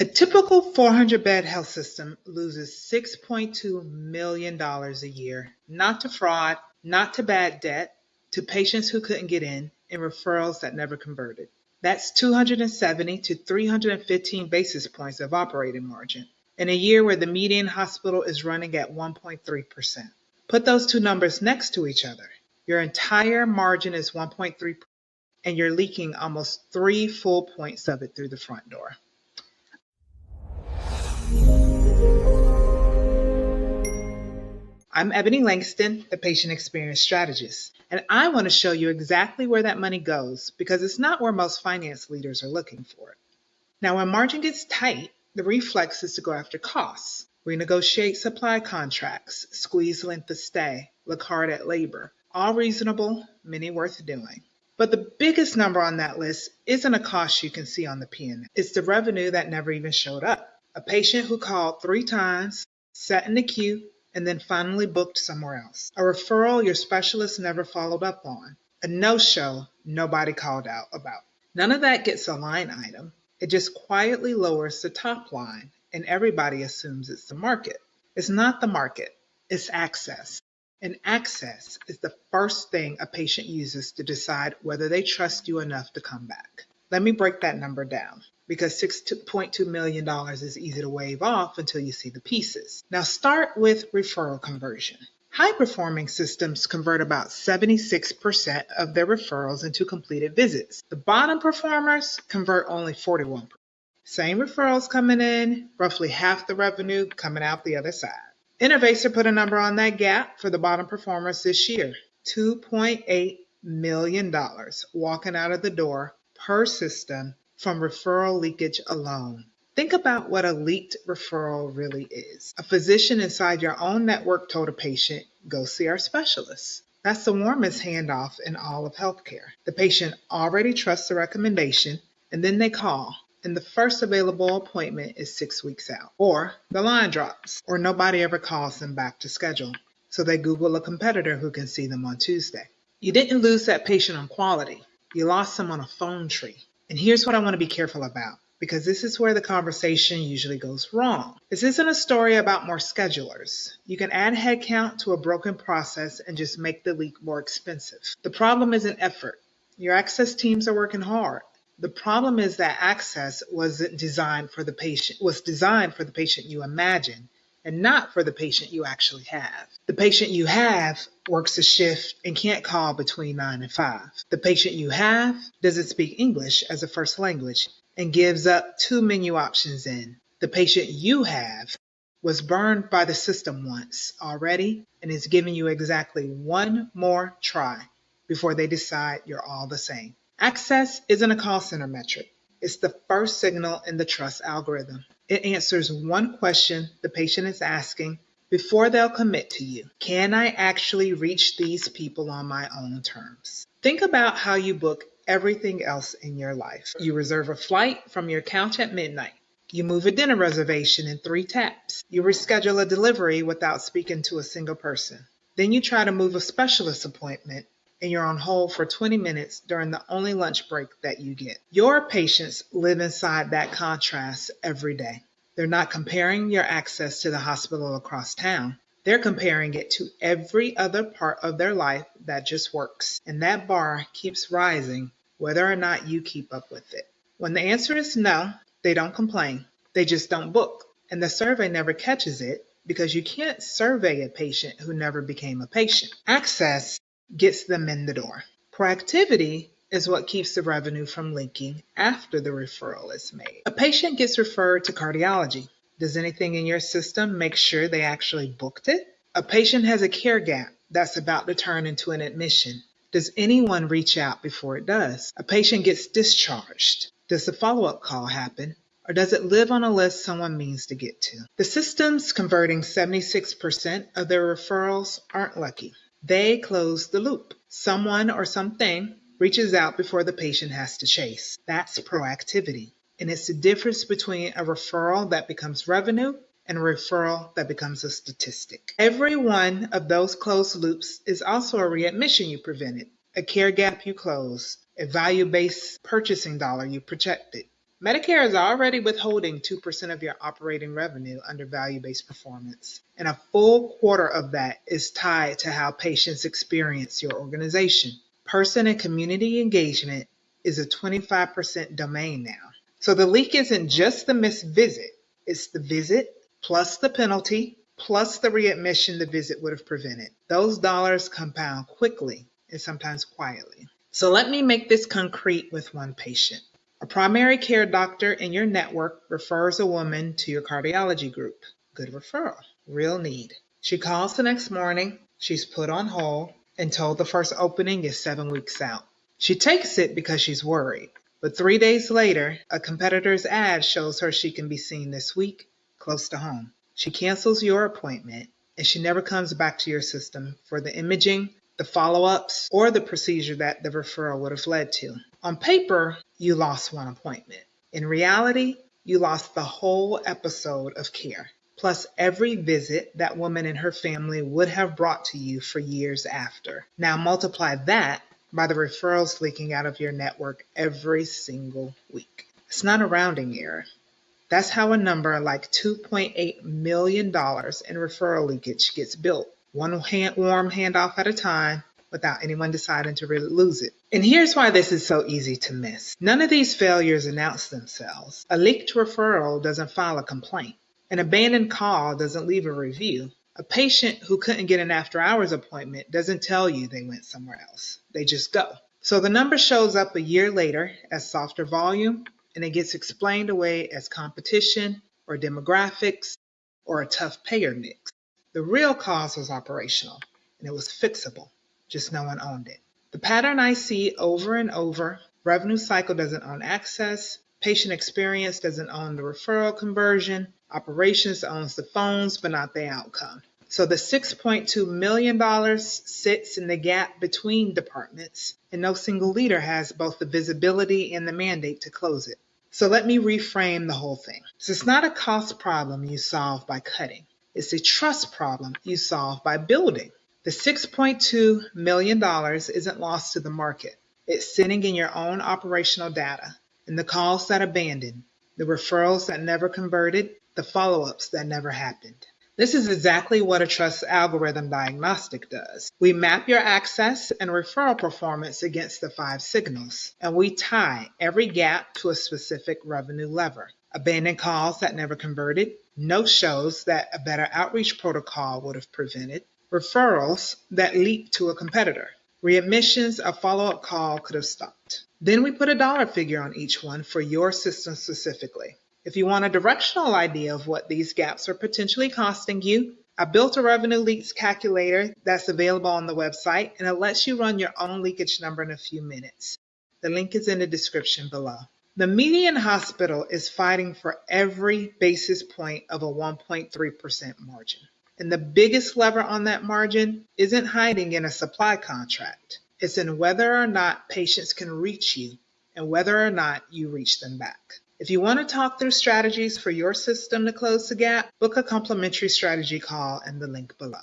A typical 400-bed health system loses $6.2 million a year, not to fraud, not to bad debt, to patients who couldn't get in, and referrals that never converted. That's 270 to 315 basis points of operating margin in a year where the median hospital is running at 1.3%. Put those two numbers next to each other. Your entire margin is 1.3%, and you're leaking almost 3 full points of it through the front door. I'm Ebony Langston, the Patient Experience Strategist, and I want to show you exactly where that money goes because it's not where most finance leaders are looking for it. Now, when margin gets tight, the reflex is to go after costs, renegotiate supply contracts, squeeze length of stay, look hard at labor. All reasonable, many worth doing. But the biggest number on that list isn't a cost you can see on the P&L. It's the revenue that never even showed up. A patient who called 3 times, sat in the queue, and then finally booked somewhere else. A referral your specialist never followed up on. A no-show nobody called out about. None of that gets a line item. It just quietly lowers the top line, and everybody assumes it's the market. It's not the market, it's access. And access is the first thing a patient uses to decide whether they trust you enough to come back. Let me break that number down, because $6.2 million is easy to wave off until you see the pieces. Now start with referral conversion. High-performing systems convert about 76% of their referrals into completed visits. The bottom performers convert only 41%. Same referrals coming in, roughly half the revenue coming out the other side. Innovaccer put a number on that gap for the bottom performers this year. $2.8 million walking out of the door per system from referral leakage alone. Think about what a leaked referral really is. A physician inside your own network told a patient, go see our specialist. That's the warmest handoff in all of healthcare. The patient already trusts the recommendation, and then they call, and the first available appointment is 6 weeks out. Or the line drops, or nobody ever calls them back to schedule. So they Google a competitor who can see them on Tuesday. You didn't lose that patient on quality. You lost them on a phone tree. And here's what I want to be careful about, because this is where the conversation usually goes wrong. This isn't a story about more schedulers. You can add headcount to a broken process and just make the leak more expensive. The problem isn't effort. Your access teams are working hard. The problem is that access was designed for the patient you imagine, and not for the patient you actually have. The patient you have works a shift and can't call between 9 and 5. The patient you have doesn't speak English as a first language and gives up 2 menu options in. The patient you have was burned by the system once already and is giving you exactly one more try before they decide you're all the same. Access isn't a call center metric. It's the first signal in the trust algorithm. It answers one question the patient is asking before they'll commit to you. Can I actually reach these people on my own terms? Think about how you book everything else in your life. You reserve a flight from your couch at midnight. You move a dinner reservation in 3 taps. You reschedule a delivery without speaking to a single person. Then you try to move a specialist appointment, and you're on hold for 20 minutes during the only lunch break that you get. Your patients live inside that contrast every day. They're not comparing your access to the hospital across town. They're comparing it to every other part of their life that just works. And that bar keeps rising whether or not you keep up with it. When the answer is no, they don't complain. They just don't book. And the survey never catches it because you can't survey a patient who never became a patient. Access gets them in the door. Proactivity is what keeps the revenue from leaking after the referral is made. A patient gets referred to cardiology. Does anything in your system make sure they actually booked it? A patient has a care gap that's about to turn into an admission. Does anyone reach out before it does? A patient gets discharged. Does the follow-up call happen? Or does it live on a list someone means to get to? The systems converting 76% of their referrals aren't lucky. They close the loop. Someone or something reaches out before the patient has to chase. That's proactivity. And it's the difference between a referral that becomes revenue and a referral that becomes a statistic. Every one of those closed loops is also a readmission you prevented, a care gap you closed, a value-based purchasing dollar you protected. Medicare is already withholding 2% of your operating revenue under value-based performance, and a full quarter of that is tied to how patients experience your organization. Person and community engagement is a 25% domain now. So the leak isn't just the missed visit, it's the visit plus the penalty plus the readmission the visit would have prevented. Those dollars compound quickly and sometimes quietly. So let me make this concrete with one patient. A primary care doctor in your network refers a woman to your cardiology group. Good referral, real need. She calls the next morning, she's put on hold and told the first opening is 7 weeks out. She takes it because she's worried, but 3 days later, a competitor's ad shows her she can be seen this week, close to home. She cancels your appointment and she never comes back to your system for the imaging, the follow-ups, or the procedure that the referral would have led to. On paper, you lost one appointment. In reality, you lost the whole episode of care, plus every visit that woman and her family would have brought to you for years after. Now multiply that by the referrals leaking out of your network every single week. It's not a rounding error. That's how a number like $2.8 million in referral leakage gets built, one warm handoff at a time, without anyone deciding to really lose it. And here's why this is so easy to miss. None of these failures announce themselves. A leaked referral doesn't file a complaint. An abandoned call doesn't leave a review. A patient who couldn't get an after-hours appointment doesn't tell you they went somewhere else. They just go. So the number shows up a year later as softer volume, and it gets explained away as competition or demographics or a tough payer mix. The real cause was operational, and it was fixable. Just no one owned it. The pattern I see over and over: revenue cycle doesn't own access, patient experience doesn't own the referral conversion, operations owns the phones but not the outcome. So the $6.2 million sits in the gap between departments, and no single leader has both the visibility and the mandate to close it. So let me reframe the whole thing. So it's not a cost problem you solve by cutting. It's a trust problem you solve by building. The $6.2 million isn't lost to the market. It's sitting in your own operational data, in the calls that abandoned, the referrals that never converted, the follow-ups that never happened. This is exactly what a trust algorithm diagnostic does. We map your access and referral performance against the 5 signals, and we tie every gap to a specific revenue lever. Abandoned calls that never converted, no-shows that a better outreach protocol would have prevented, referrals that leaked to a competitor, readmissions a follow-up call could have stopped. Then we put a dollar figure on each one for your system specifically. If you want a directional idea of what these gaps are potentially costing you, I built a revenue leaks calculator that's available on the website, and it lets you run your own leakage number in a few minutes. The link is in the description below. The median hospital is fighting for every basis point of a 1.3% margin. And the biggest lever on that margin isn't hiding in a supply contract. It's in whether or not patients can reach you and whether or not you reach them back. If you want to talk through strategies for your system to close the gap, book a complimentary strategy call in the link below.